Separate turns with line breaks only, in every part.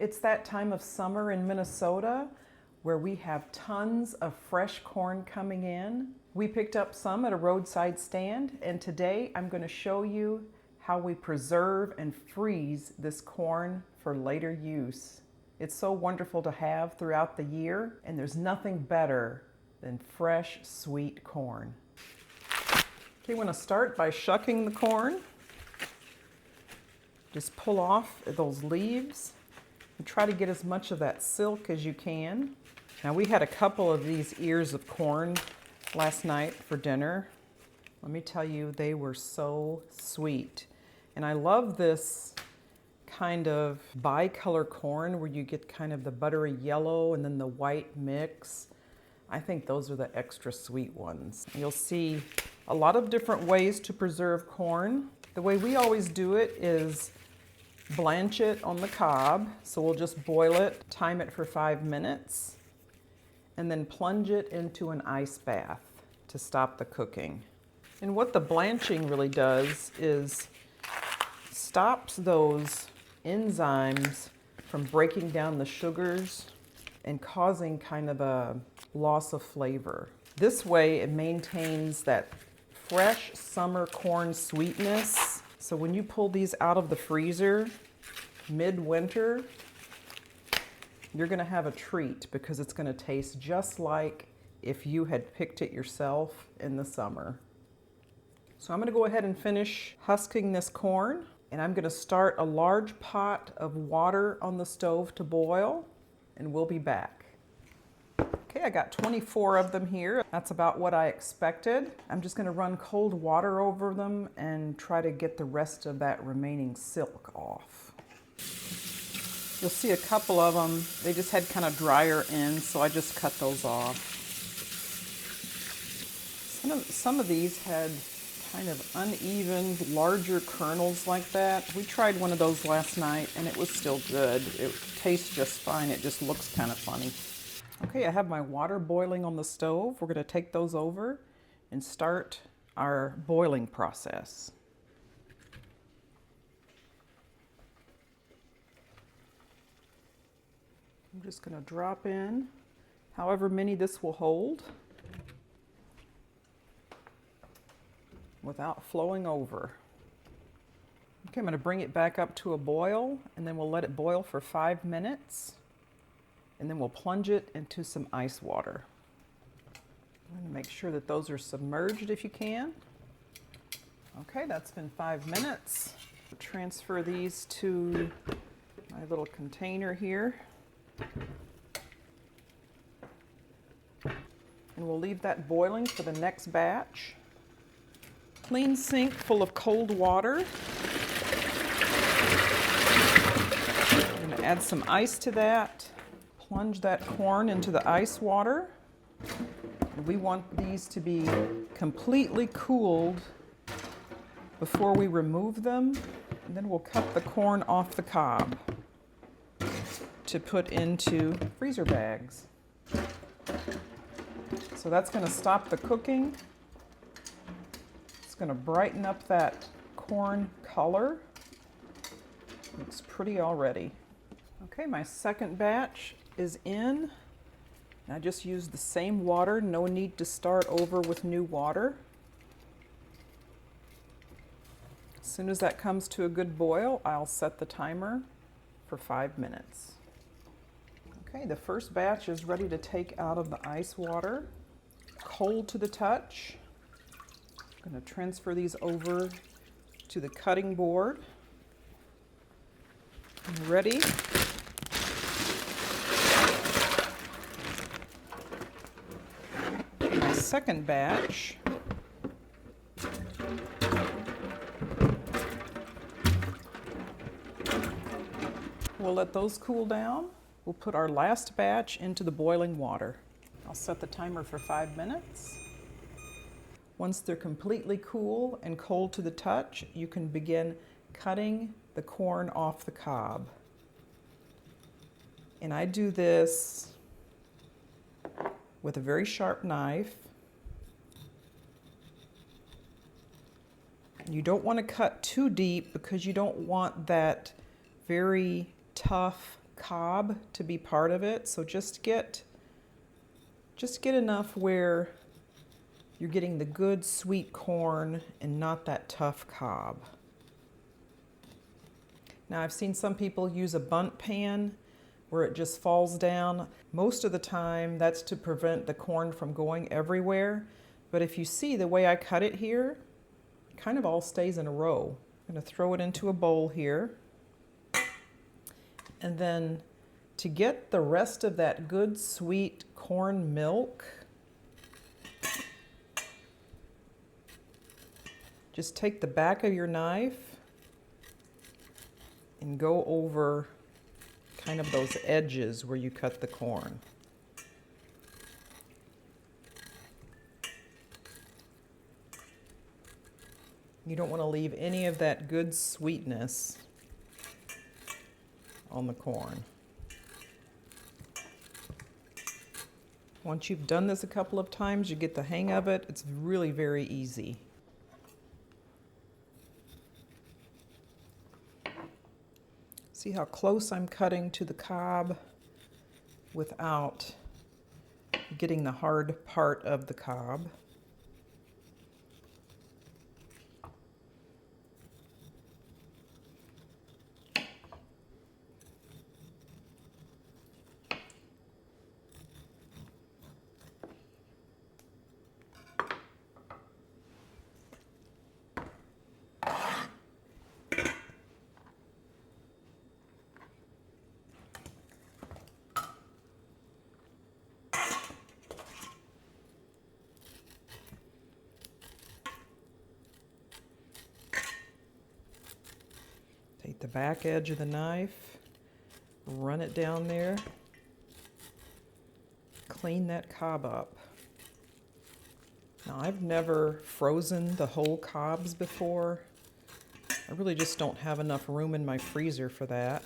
It's that time of summer in Minnesota where we have tons of fresh corn coming in. We picked up some at a roadside stand, and today I'm going to show you how we preserve and freeze this corn for later use. It's so wonderful to have throughout the year, and there's nothing better than fresh, sweet corn. Okay, you want to start by shucking the corn. Just pull off those leaves and try to get as much of that silk as you can. Now, we had a couple of these ears of corn last night for dinner. Let me tell you, they were so sweet. And I love this kind of bicolor corn where you get kind of the buttery yellow and then the white mix. I think those are the extra sweet ones. You'll see a lot of different ways to preserve corn. The way we always do it is blanch it on the cob. So we'll just boil it, time it for 5 minutes, and then plunge it into an ice bath to stop the cooking. And what the blanching really does is stops those enzymes from breaking down the sugars and causing kind of a loss of flavor. This way it maintains that fresh summer corn sweetness. So when you pull these out of the freezer mid-winter, you're gonna have a treat because it's gonna taste just like if you had picked it yourself in the summer. So I'm gonna go ahead and finish husking this corn, and I'm gonna start a large pot of water on the stove to boil, and we'll be back. Okay, I got 24 of them here. That's about what I expected. I'm just gonna run cold water over them and try to get the rest of that remaining silk off. You'll see a couple of them, they just had kind of drier ends, so I just cut those off. Some of these had kind of uneven, larger kernels like that. We tried one of those last night and it was still good. It tastes just fine, it just looks kind of funny. Okay, I have my water boiling on the stove. We're gonna take those over and start our boiling process. I'm just gonna drop in however many this will hold without flowing over. Okay, I'm gonna bring it back up to a boil, and then we'll let it boil for 5 minutes. And then we'll plunge it into some ice water. I'm going to make sure that those are submerged if you can. Okay, that's been 5 minutes. Transfer these to my little container here. And we'll leave that boiling for the next batch. Clean sink full of cold water. I'm going to add some ice to that. Plunge that corn into the ice water. We want these to be completely cooled before we remove them. And then we'll cut the corn off the cob to put into freezer bags. So that's going to stop the cooking. It's going to brighten up that corn color. Looks pretty already. Okay, my second batch is in. I just used the same water, no need to start over with new water. As soon as that comes to a good boil, I'll set the timer for 5 minutes. Okay, the first batch is ready to take out of the ice water. Cold to the touch. I'm going to transfer these over to the cutting board. I'm ready. Second batch. We'll let those cool down. We'll put our last batch into the boiling water. I'll set the timer for 5 minutes. Once they're completely cool and cold to the touch, you can begin cutting the corn off the cob. And I do this with a very sharp knife. You don't want to cut too deep because you don't want that very tough cob to be part of it. So just get enough where you're getting the good sweet corn and not that tough cob. Now I've seen some people use a bundt pan where it just falls down. Most of the time that's to prevent the corn from going everywhere. But if you see the way I cut it here, it kind of all stays in a row. I'm going to throw it into a bowl here. And then to get the rest of that good sweet corn milk, just take the back of your knife and go over kind of those edges where you cut the corn. You don't want to leave any of that good sweetness on the corn. Once you've done this a couple of times, you get the hang of it. It's really very easy. See how close I'm cutting to the cob without getting the hard part of the cob. Take the back edge of the knife, run it down there, clean that cob up. Now I've never frozen the whole cobs before. I really just don't have enough room in my freezer for that.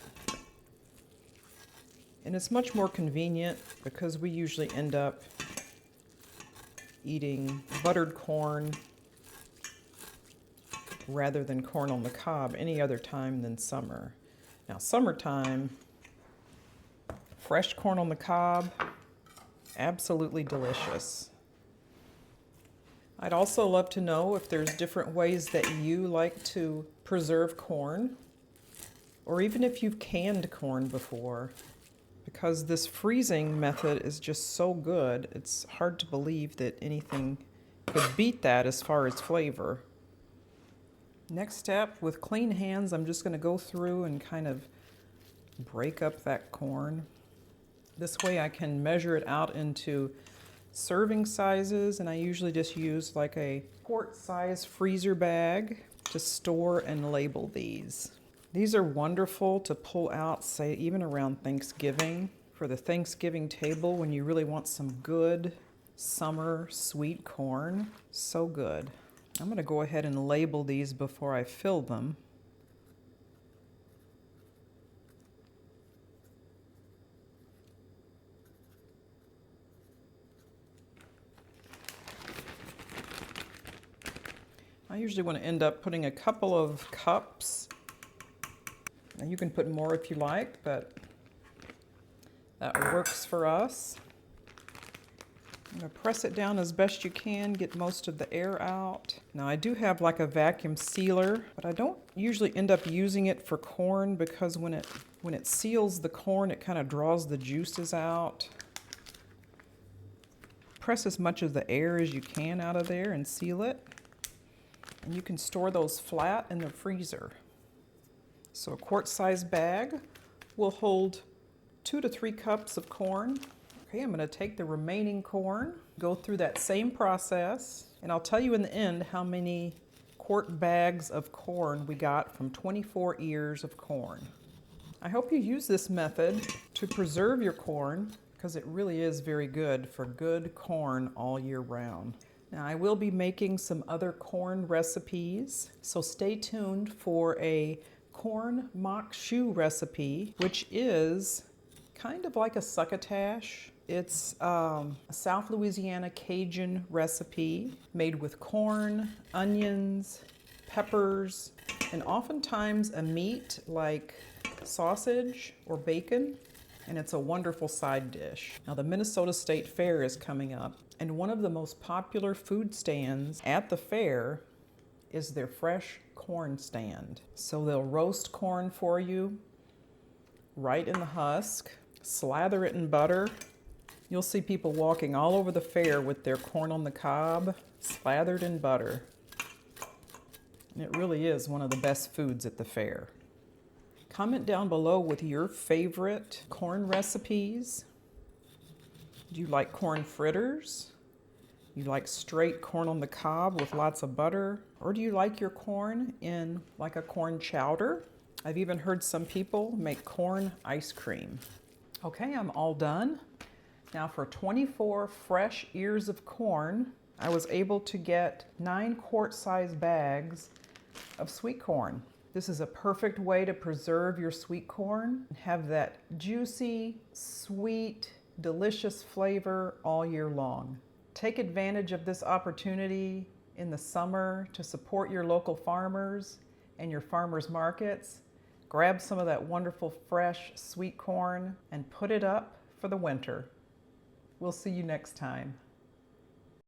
And it's much more convenient because we usually end up eating buttered corn rather than corn on the cob any other time than summer. Now summertime, fresh corn on the cob, absolutely delicious. I'd also love to know if there's different ways that you like to preserve corn, or even if you've canned corn before, because this freezing method is just so good. It's hard to believe that anything could beat that as far as flavor. Next step, with clean hands, I'm just going to go through and kind of break up that corn. This way I can measure it out into serving sizes, and I usually just use like a quart-size freezer bag to store and label these. These are wonderful to pull out, say, even around Thanksgiving, for the Thanksgiving table when you really want some good summer sweet corn. So good. I'm going to go ahead and label these before I fill them. I usually want to end up putting a couple of cups. Now you can put more if you like, but that works for us. I'm going to press it down as best you can, get most of the air out. Now I do have like a vacuum sealer, but I don't usually end up using it for corn because when it seals the corn, it kind of draws the juices out. Press as much of the air as you can out of there and seal it. And you can store those flat in the freezer. So a quart-sized bag will hold 2 to 3 cups of corn. Okay, I'm going to take the remaining corn, go through that same process, and I'll tell you in the end how many quart bags of corn we got from 24 ears of corn. I hope you use this method to preserve your corn because it really is very good for good corn all year round. Now I will be making some other corn recipes, so stay tuned for a corn mock choux recipe, which is kind of like a succotash. It's a South Louisiana Cajun recipe made with corn, onions, peppers, and oftentimes a meat like sausage or bacon, and it's a wonderful side dish. Now, the Minnesota State Fair is coming up, and one of the most popular food stands at the fair is their fresh corn stand. So they'll roast corn for you right in the husk, slather it in butter. You'll see people walking all over the fair with their corn on the cob, slathered in butter. And it really is one of the best foods at the fair. Comment down below with your favorite corn recipes. Do you like corn fritters? You like straight corn on the cob with lots of butter? Or do you like your corn in like a corn chowder? I've even heard some people make corn ice cream. Okay, I'm all done. Now for 24 fresh ears of corn, I was able to get 9 quart-size bags of sweet corn. This is a perfect way to preserve your sweet corn and have that juicy, sweet, delicious flavor all year long. Take advantage of this opportunity in the summer to support your local farmers and your farmers markets. Grab some of that wonderful fresh sweet corn and put it up for the winter. We'll see you next time.